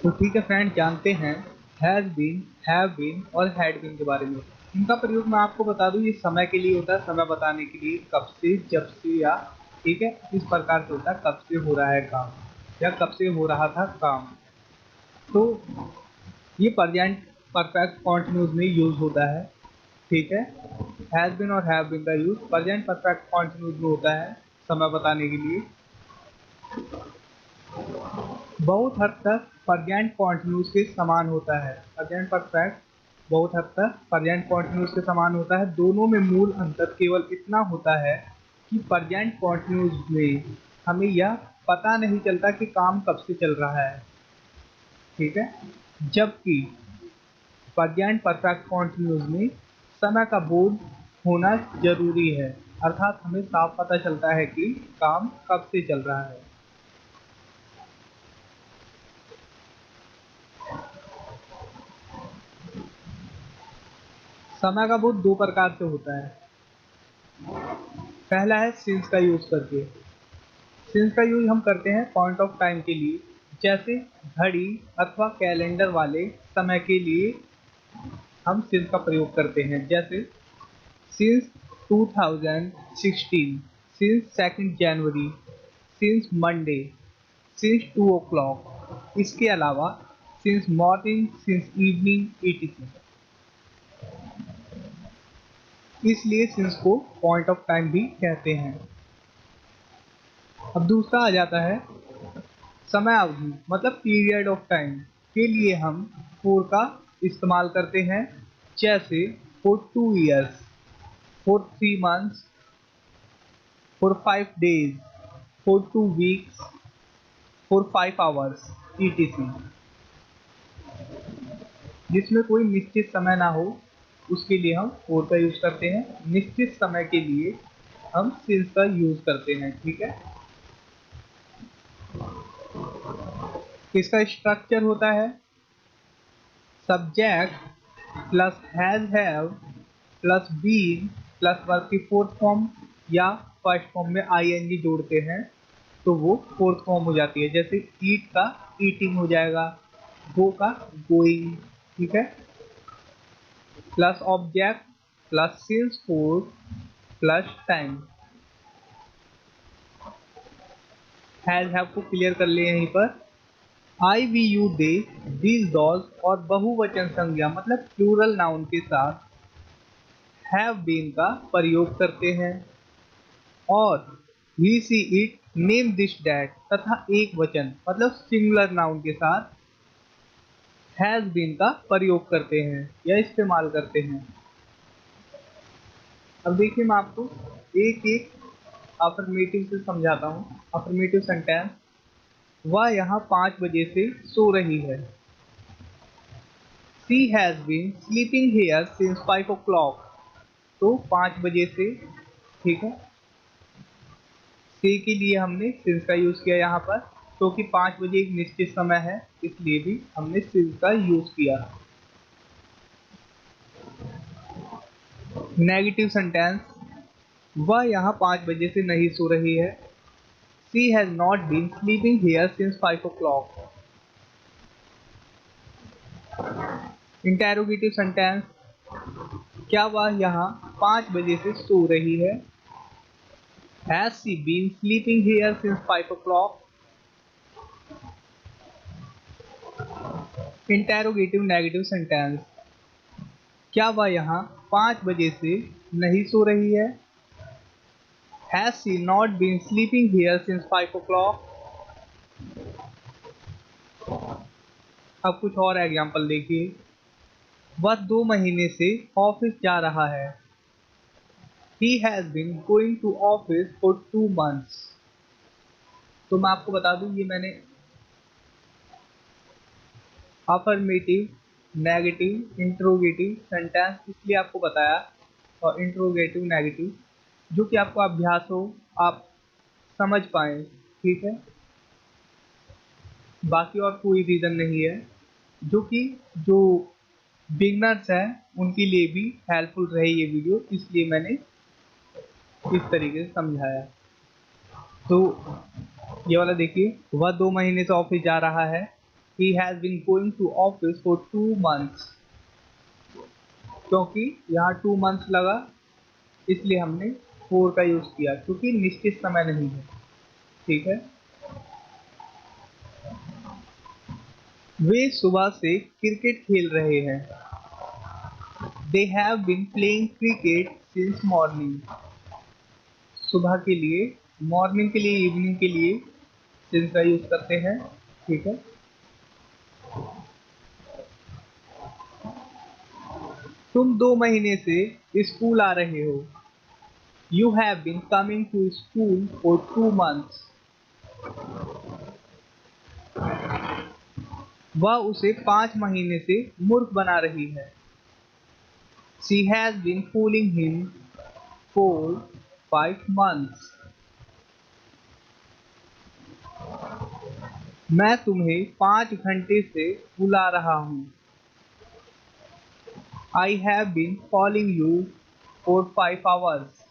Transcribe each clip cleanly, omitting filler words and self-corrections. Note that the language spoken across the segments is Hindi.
तो ठीक है फ्रेंड, जानते हैं हैज बीन, हैव बीन और हैड बीन के बारे में। इनका प्रयोग मैं आपको बता दूं, ये समय के लिए होता है, समय बताने के लिए, कब से, जब से, या ठीक है इस प्रकार से होता है, कब से हो रहा है काम या कब से हो रहा था काम। तो ये प्रेजेंट परफेक्ट कॉन्टिन्यूस में यूज होता है। ठीक है, हैज बीन और हैव बीन का यूज प्रेजेंट परफेक्ट कॉन्टिन्यूस में होता है समय बताने के लिए। बहुत हद तक प्रेजेंट कॉन्टिन्यूस के समान होता है। प्रेजेंट परफेक्ट बहुत हद तक प्रेजेंट कॉन्टिन्यूस के समान होता है। दोनों में मूल अंतर केवल इतना होता है कि प्रेजेंट कॉन्टिन्यूस में हमें यह पता नहीं चलता कि काम कब से चल रहा है, ठीक है, जबकि प्रेजेंट परफेक्ट कॉन्टिन्यूस में समय का बोध होना जरूरी है, अर्थात हमें साफ पता चलता है कि काम कब से चल रहा है। समय का बोध दो प्रकार से होता है। पहला है सिंस का यूज करके। सिंस का यूज हम करते हैं पॉइंट ऑफ टाइम के लिए, जैसे घड़ी अथवा कैलेंडर वाले समय के लिए हम सिंस का प्रयोग करते हैं। जैसे सिंस 2016, सिंस 2 जनवरी, सिंस मंडे, सिंस 2 o'clock। इसके अलावा since morning, since evening etc। इसलिए सिंस को पॉइंट ऑफ टाइम भी कहते हैं। अब दूसरा आ जाता है समय अवधि, मतलब पीरियड ऑफ टाइम के लिए हम फॉर का इस्तेमाल करते हैं। जैसे for 2 years, for 3 months, for 5 days, for 2 weeks, for 5 hours etc। जिसमें कोई निश्चित समय ना हो उसके लिए हम फॉर का यूज करते हैं, निश्चित समय के लिए हम सिंस का यूज करते हैं। ठीक है, इसका स्ट्रक्चर होता है subject plus has have plus been plus verb की फोर्थ फॉर्म, या फर्स्ट फॉर्म में आईएनजी जोड़ते हैं तो वो फोर्थ फॉर्म हो जाती है। जैसे ईट का ईटिंग हो जाएगा, गो का गोइंग, ठीक है, plus object plus since four plus time. Has have को क्लियर कर ले यहीं पर। I we you they these dolls और बहुवचन संज्ञा मतलब प्लूरल नाउन के साथ हैव बीन का प्रयोग करते हैं, और he she it name this that तथा एक वचन मतलब सिंगुलर नाउन के साथ हैज बीन का प्रयोग करते हैं या इस्तेमाल करते हैं। अब देखिए मैं आपको एक एक अफर्मेटिव से समझाता हूँ। अफर्मेटिव सेंटेंस, वह यहाँ 5 बजे से सो रही है। She has been sleeping here since 5 o'clock। तो 5 बजे से, ठीक है, से के लिए हमने सिंस का यूज किया यहाँ पर, क्योंकि 5 बजे एक निश्चित समय है इसलिए भी हमने सिंस का यूज किया। नेगेटिव सेंटेंस, वह यहाँ 5 बजे से नहीं सो रही है। She has not been sleeping here since 5 o'clock। Interrogative sentence, क्या वह यहाँ 5 बजे से सो रही है। Has she been sleeping here since 5 o'clock? Interrogative negative sentence, क्या वह यहाँ 5 बजे से नहीं सो रही है। Has she not been sleeping here since 5 o'clock? अब कुछ और एग्जाम्पल देखिए। वह 2 महीने से ऑफिस जा रहा है। He has been going to office for 2 months। तो मैं आपको बता दूं, ये मैंने अफर्मेटिव, नेगेटिव, इंट्रोगेटिव सेंटेंस इसलिए आपको बताया, और इंट्रोगेटिव नेगेटिव जो कि आपको अभ्यास हो, आप समझ पाए, ठीक है, बाकी और कोई रीज़न नहीं है। जो कि जो बिगनर्स हैं उनके लिए भी हेल्पफुल रहे ये वीडियो, इसलिए मैंने इस तरीके से समझाया। तो ये वाला देखिए, वह 2 महीने से ऑफिस जा रहा है। he has been going to office for 2 months। क्योंकि यहाँ 2 months लगा इसलिए हमने फोर का यूज किया, क्योंकि निश्चित समय नहीं है। ठीक है, वे सुबह से क्रिकेट खेल रहे हैं। They have been playing cricket since morning। सुबह के लिए, मॉर्निंग के लिए, इवनिंग के लिए since का यूज करते हैं। ठीक है, तुम 2 महीने से स्कूल आ रहे हो। You have been coming to school for 2 months। वह उसे 5 महीने से मूर्ख बना रही है। She has been fooling him for 5 months। मैं तुम्हें 5 घंटे से बुला रहा हूँ। I have been calling you for 5 hours।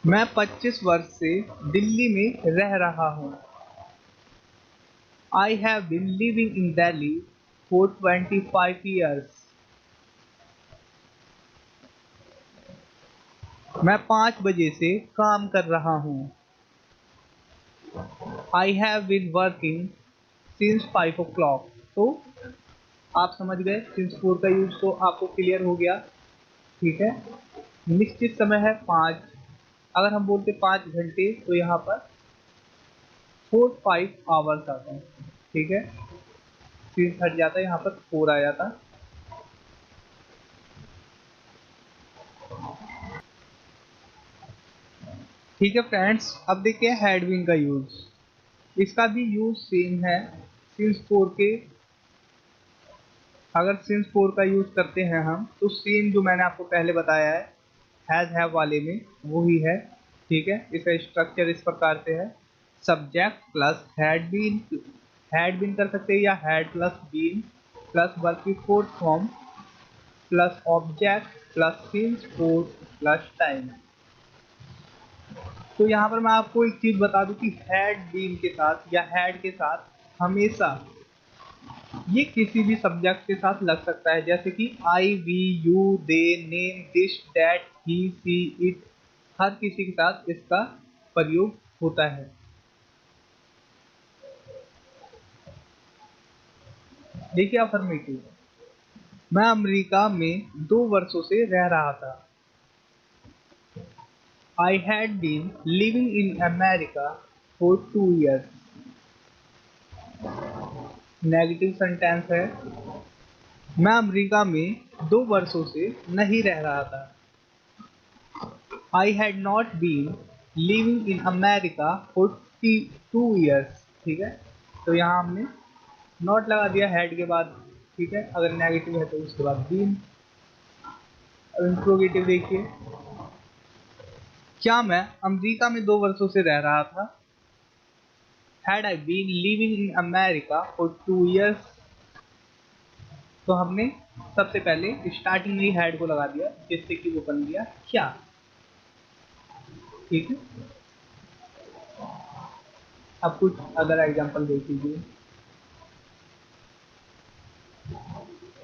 मैं 25 वर्ष से दिल्ली में रह रहा हूँ। I have been living in Delhi for 25 years। मैं 5 बजे से काम कर रहा हूँ। I have been working since 5 o'clock। तो आप समझ गए, since 4 का यूज तो आपको क्लियर हो गया। ठीक है, निश्चित समय है 5। अगर हम बोलते 5 घंटे तो यहाँ पर 5 hours आता है। ठीक है, since हट जाता है, यहाँ पर 4 आ जाता। ठीक है फ्रेंड्स, अब देखिए हैड बीन का यूज। इसका भी यूज सेम है सिंस 4 के। अगर सिंस 4 का यूज करते हैं हम तो सेम जो मैंने आपको पहले बताया है हैज हैव वाले में वो ही है। ठीक है, इसका स्ट्रक्चर इस प्रकार से है, सब्जेक्ट प्लस हैड बीन कर सकते हैं, या had plus been plus verb की fourth form plus object plus since 4 plus time. तो यहाँ पर मैं आपको एक चीज बता दूं कि हैड बीन के साथ या हैड के साथ हमेशा ये किसी भी सब्जेक्ट के साथ लग सकता है, जैसे कि I, we, you, they, name, this, that, he, she, it, हर किसी के साथ इसका प्रयोग होता है। देखिए अफर्मेटिव, मैं अमेरिका में 2 वर्षों से रह रहा था। I had been living in America for 2 years। Negative sentence है, मैं अमेरिका में 2 वर्षों से नहीं रह रहा था। I had not been living in America for 2 years। ठीक है, तो यहाँ हमने नॉट लगा दिया हेड के बाद। ठीक है, अगर नेगेटिव है तो उसके बाद बीन। अब इंट्रोगेटिव देखिए, क्या मैं अमेरिका में 2 वर्षों से रह रहा था। Had I been living in America for 2 years। तो हमने सबसे पहले स्टार्टिंग में ही हैड को लगा दिया, जिससे कि वो बन गया क्या। ठीक है, अब कुछ अदर एग्जांपल देख लीजिए।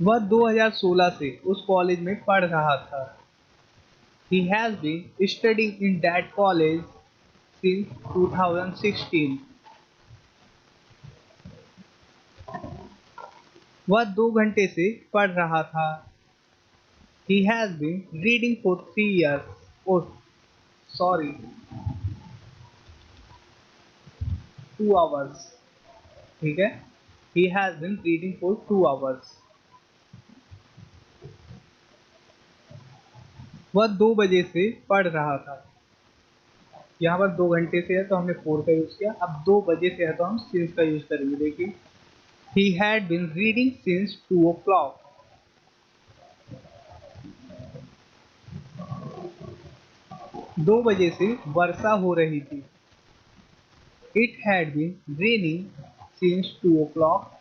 वह 2016 से उस कॉलेज में पढ़ रहा था। He has been studying in that college since 2016। वह 2 घंटे से पढ़ रहा था। He has been reading for 3 years। Oh, sorry, 2 hours। ठीक है, He has been reading for 2 hours। वह 2 बजे से पढ़ रहा था। यहाँ पर 2 घंटे से है तो हमने 4 का यूज किया। अब 2 बजे से है तो हम सिंस का यूज करेंगे। देखिए, He had been reading since 2 o'clock। 2 बजे से वर्षा हो रही थी। It had been raining since 2 o'clock।